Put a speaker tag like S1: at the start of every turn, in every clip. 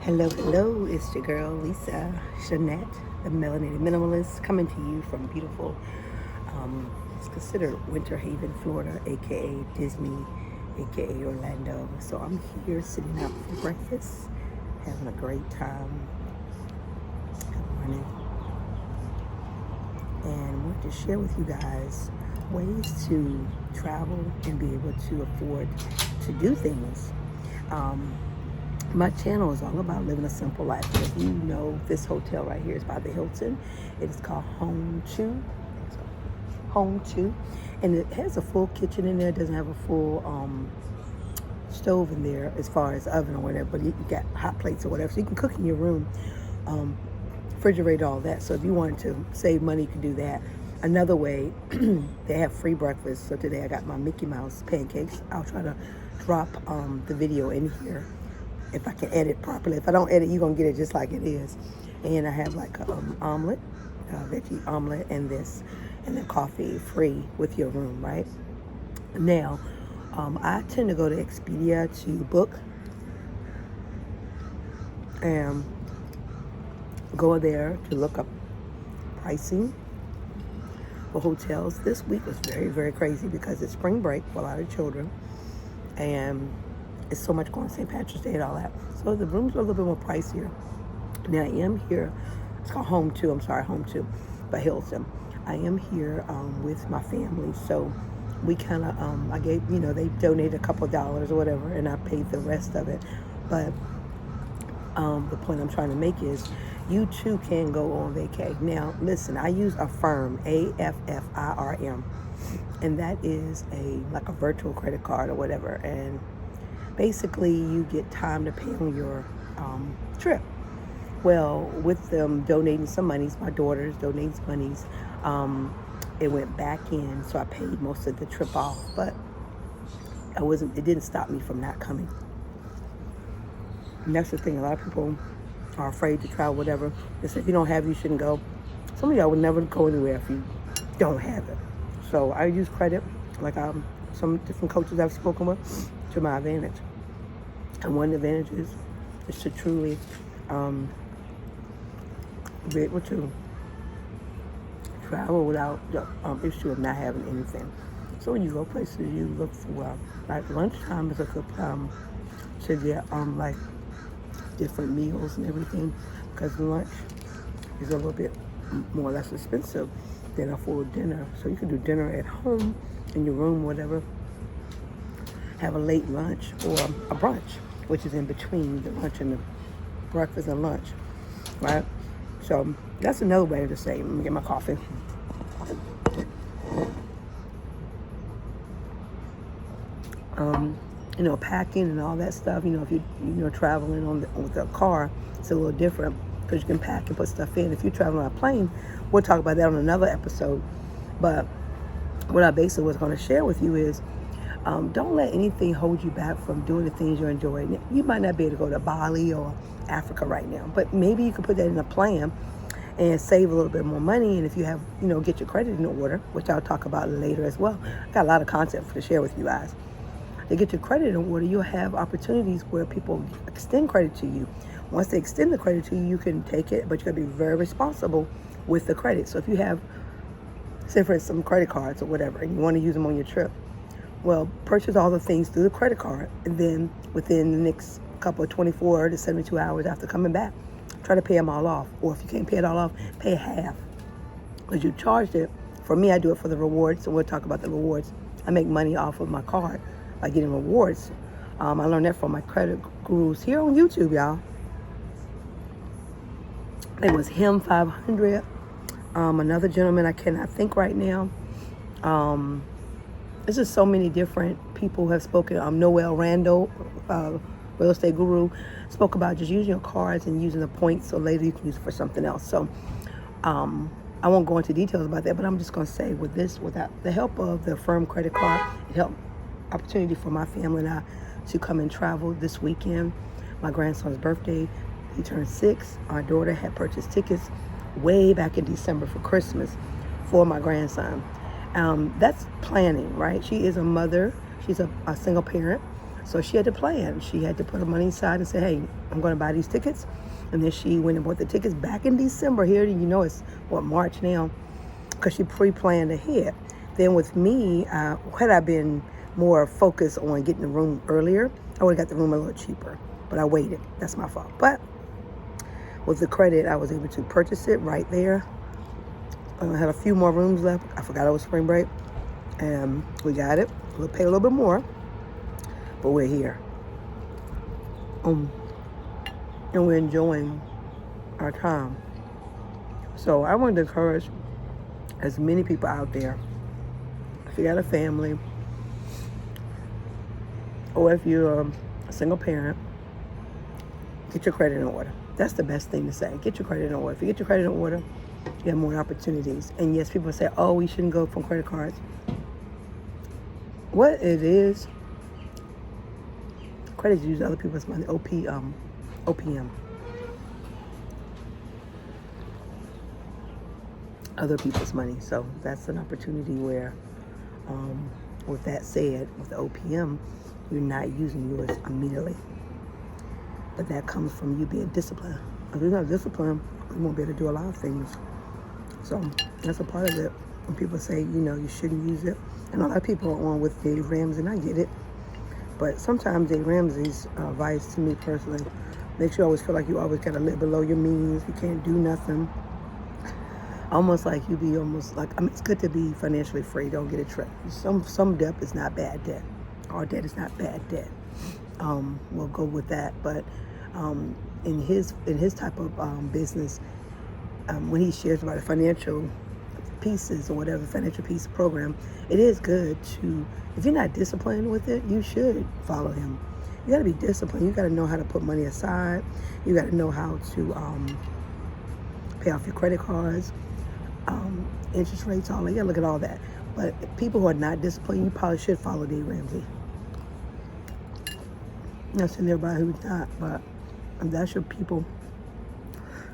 S1: Hello, hello, it's your girl Lisa Jeanette, the Melanated Minimalist, coming to you from beautiful, it's considered Winter Haven, Florida, aka Disney, aka Orlando. So I'm here sitting out for breakfast, having a great time. Good morning. And I want to share with you guys ways to travel and be able to afford to do things. My channel is all about living a simple life. If you know, this hotel right here is by the Hilton. It is called Home 2. Home 2. And it has a full kitchen in there. It doesn't have a full stove in there as far as oven or whatever, but you got hot plates or whatever. So you can cook in your room, refrigerate all that. So if you wanted to save money, you can do that. Another way, they have free breakfast. So today I got my Mickey Mouse pancakes. I'll try to drop the video in here if I can edit properly. If I don't edit, you're going to get it just like it is. And I have like an omelet, veggie omelet, and this. And then coffee free with your room, right? Now, I tend to go to Expedia to book. And go there to look up pricing for hotels. This week was very, very crazy because it's spring break for a lot of children. And it's so much going on St. Patrick's Day and all that. So the rooms are a little bit more pricier. Now I am here, it's called Home 2, Home 2 by Hilton. I am here with my family. So we kind of, I gave, they donated a couple of dollars or whatever, and I paid the rest of it. But the point I'm trying to make is you too can go on vacay. Now, listen, I use Affirm, AFFIRM, and that is like a virtual credit card or whatever. And basically, you get time to pay on your trip. Well, with them donating some monies, my daughter's donating some monies, it went back in, so I paid most of the trip off. But it didn't stop me from not coming. And that's the thing, a lot of people are afraid to travel, whatever. They say if you don't have it, you shouldn't go. Some of y'all would never go anywhere if you don't have it. So I use credit, like some different coaches I've spoken with, to my advantage. And one of the advantages is to truly be able to travel without the issue of not having anything. So when you go places, you look for, like lunchtime is a good time to get like different meals and everything, because lunch is a little bit more or less expensive than a full dinner. So you can do dinner at home, in your room, whatever. Have a late lunch or a brunch, which is in between the lunch and the breakfast and lunch, right? So that's another way to say, let me get my coffee. Packing and all that stuff, if you're traveling with a car, it's a little different because you can pack and put stuff in. If you're traveling on a plane, we'll talk about that on another episode. But what I basically was going to share with you is don't let anything hold you back from doing the things you're enjoying. You might not be able to go to Bali or Africa right now, but maybe you could put that in a plan and save a little bit more money. And if you have, get your credit in order, which I'll talk about later as well. I got a lot of content to share with you guys. To get your credit in order, you'll have opportunities where people extend credit to you. Once they extend the credit to you, you can take it, but you got to be very responsible with the credit. So if you have, say for instance, some credit cards or whatever, and you want to use them on your trip, well, purchase all the things through the credit card, and then within the next couple of 24 to 72 hours after coming back, try to pay them all off. Or if you can't pay it all off, pay half, because you charged it. For me, I do it for the rewards, so we'll talk about the rewards. I make money off of my card by getting rewards. I learned that from my credit gurus here on YouTube, y'all. It was him 500. Another gentleman I cannot think right now. There's just so many different people who have spoken. Noel Randall, real estate guru, spoke about just using your cards and using the points so later you can use it for something else. So I won't go into details about that, but I'm just going to say without the help of the Affirm credit card, it helped opportunity for my family and I to come and travel this weekend. My grandson's birthday, he turned 6. Our daughter had purchased tickets way back in December for Christmas for my grandson. That's planning, right? She is a mother. She's a single parent. So she had to plan. She had to put her money aside and say, hey, I'm going to buy these tickets. And then she went and bought the tickets back in December here. It's, March now, because she pre-planned ahead. Then with me, had I been more focused on getting the room earlier, I would have got the room a little cheaper. But I waited. That's my fault. But with the credit, I was able to purchase it right there. I had a few more rooms left. I forgot it was spring break. And we got it. We'll pay a little bit more, but we're here. And we're enjoying our time. So I wanted to encourage as many people out there, if you got a family, or if you're a single parent, get your credit in order. That's the best thing to say. Get your credit in order. If you get your credit in order, you have more opportunities. And yes, people say, oh, we shouldn't go from credit cards. What it is, credit is use other people's money, OPM. Other people's money. So that's an opportunity where, with that said, with the OPM, you're not using yours immediately. But that comes from you being disciplined. If you're not disciplined, you won't be able to do a lot of things. So that's a part of it. When people say, you shouldn't use it. And a lot of people are on with Dave Ramsey, and I get it. But sometimes Dave Ramsey's advice to me personally makes you always feel like you always got to live below your means. You can't do nothing. Almost like it's good to be financially free. Don't get it tricked. Some debt is not bad debt. All debt is not bad debt. We'll go with that. But in his type of business, when he shares about the financial pieces or whatever, financial piece program, it is good to, if you're not disciplined with it, you should follow him. You got to be disciplined. You got to know how to put money aside. You got to know how to pay off your credit cards, interest rates, all that. You got to look at all that. But people who are not disciplined, you probably should follow Dave Ramsey. Not saying everybody who's not, but that's your people.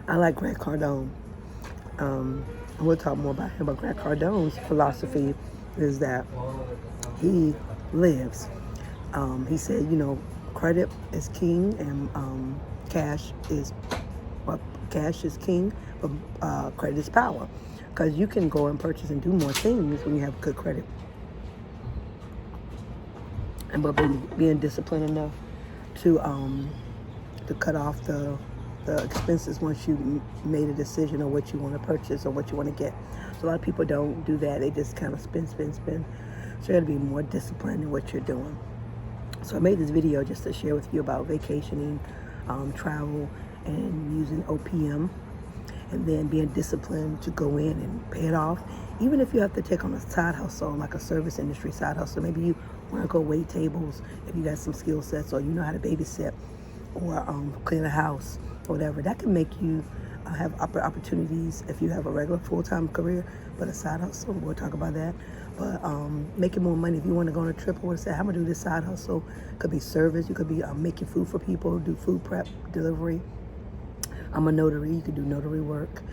S1: I like Grant Cardone's. We'll talk more about him, but Grant Cardone's philosophy is that he lives. He said, credit is king and cash is king, but credit is power. Because you can go and purchase and do more things when you have good credit. But being disciplined enough to cut off the expenses once you made a decision on what you want to purchase or what you want to get. So a lot of people don't do that. They just kind of spend. So you got to be more disciplined in what you're doing. So I made this video just to share with you about vacationing, travel, and using OPM, and then being disciplined to go in and pay it off. Even if you have to take on a side hustle, like a service industry side hustle, maybe you want to go wait tables if you got some skill sets, or you know how to babysit, or clean a house, whatever. That can make you have opportunities if you have a regular full-time career, but a side hustle, we'll talk about that. But making more money, if you want to go on a trip, or say, I'm going to do this side hustle. Could be service, you could be making food for people, do food prep, delivery. I'm a notary, you could do notary work,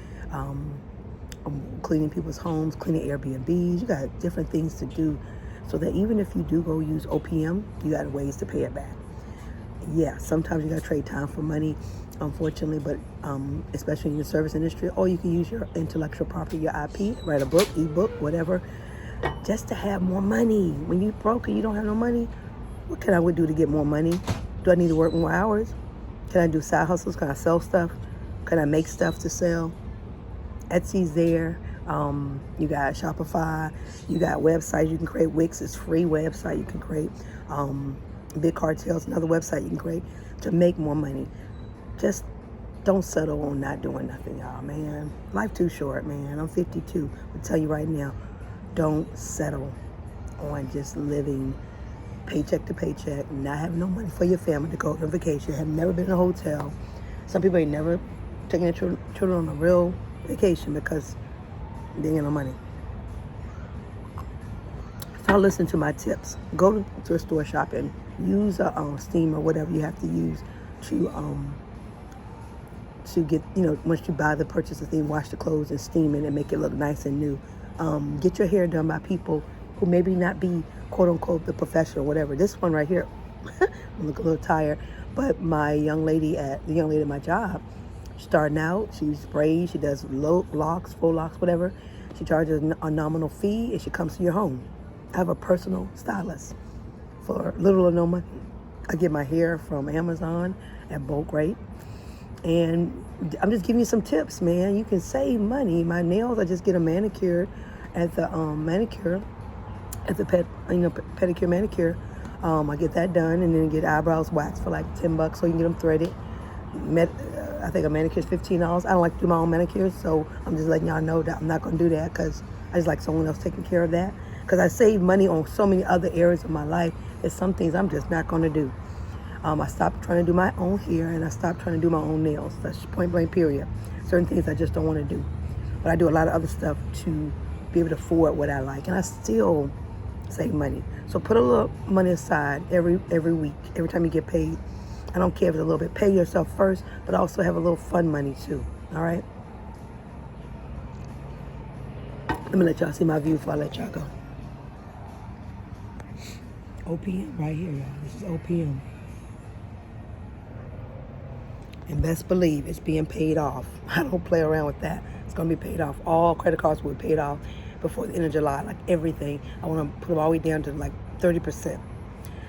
S1: cleaning people's homes, cleaning Airbnbs. You got different things to do, so that even if you do go use OPM, you got ways to pay it back. Yeah, sometimes you got to trade time for money, unfortunately, but especially in the service industry, or you can use your intellectual property, your IP, write a book, ebook, whatever, just to have more money. When you're broke and you don't have no money, what can I do to get more money? Do I need to work more hours? Can I do side hustles? Can I sell stuff? Can I make stuff to sell? Etsy's there. You got Shopify. You got websites you can create. Wix is free website you can create. Big Cartel's another website you can create to make more money. Just don't settle on not doing nothing, y'all, man. Life too short, man. I'm 52. I'll tell you right now, don't settle on just living paycheck to paycheck, not having no money for your family to go on vacation, have never been in a hotel. Some people ain't never taken their children on a real vacation because they ain't no money. So listen to my tips. Go to a store shopping. Use a steam or whatever you have to use to get, once you buy the purchase of thing, wash the clothes and steam it and make it look nice and new. Get your hair done by people who maybe not be quote unquote the professional, whatever. This one right here, I look a little tired. But the young lady at my job, starting out, she sprays, she does low locks, full locks, whatever. She charges a nominal fee, and she comes to your home. I have a personal stylist for little or no money. I get my hair from Amazon at bulk rate. And I'm just giving you some tips, man. You can save money. My nails, I just get a manicure at the pedicure manicure. I get that done, and then get eyebrows waxed for like $10 so you can get them threaded. I think a manicure is $15. I don't like to do my own manicures, so I'm just letting y'all know that I'm not going to do that because I just like someone else taking care of that. Because I save money on so many other areas of my life. There's some things I'm just not going to do. I stopped trying to do my own hair, and I stopped trying to do my own nails. That's point blank period. Certain things I just don't want to do. But I do a lot of other stuff to be able to afford what I like. And I still save money. So put a little money aside every week, every time you get paid. I don't care if it's a little bit. Pay yourself first, but also have a little fun money too. All right? Let me let y'all see my view before I let y'all go. OPM right here, y'all. This is OPM. And best believe it's being paid off. I don't play around with that. It's going to be paid off. All credit cards will be paid off before the end of July. Like everything. I want to put them all the way down to like 30%.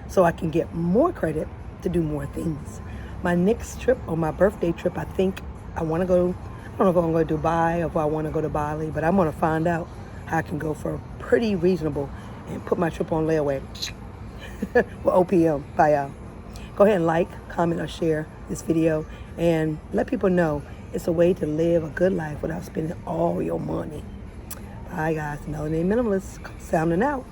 S1: So I can get more credit to do more things. My next trip, or my birthday trip, I think I want to go. I don't know if I'm going to Dubai or if I want to go to Bali, but I'm going to find out how I can go for pretty reasonable and put my trip on layaway. Well, OPM. Bye, y'all. Go ahead and like, comment, or share this video and let people know it's a way to live a good life without spending all your money. Bye, guys. Melanated Minimalist, sounding out.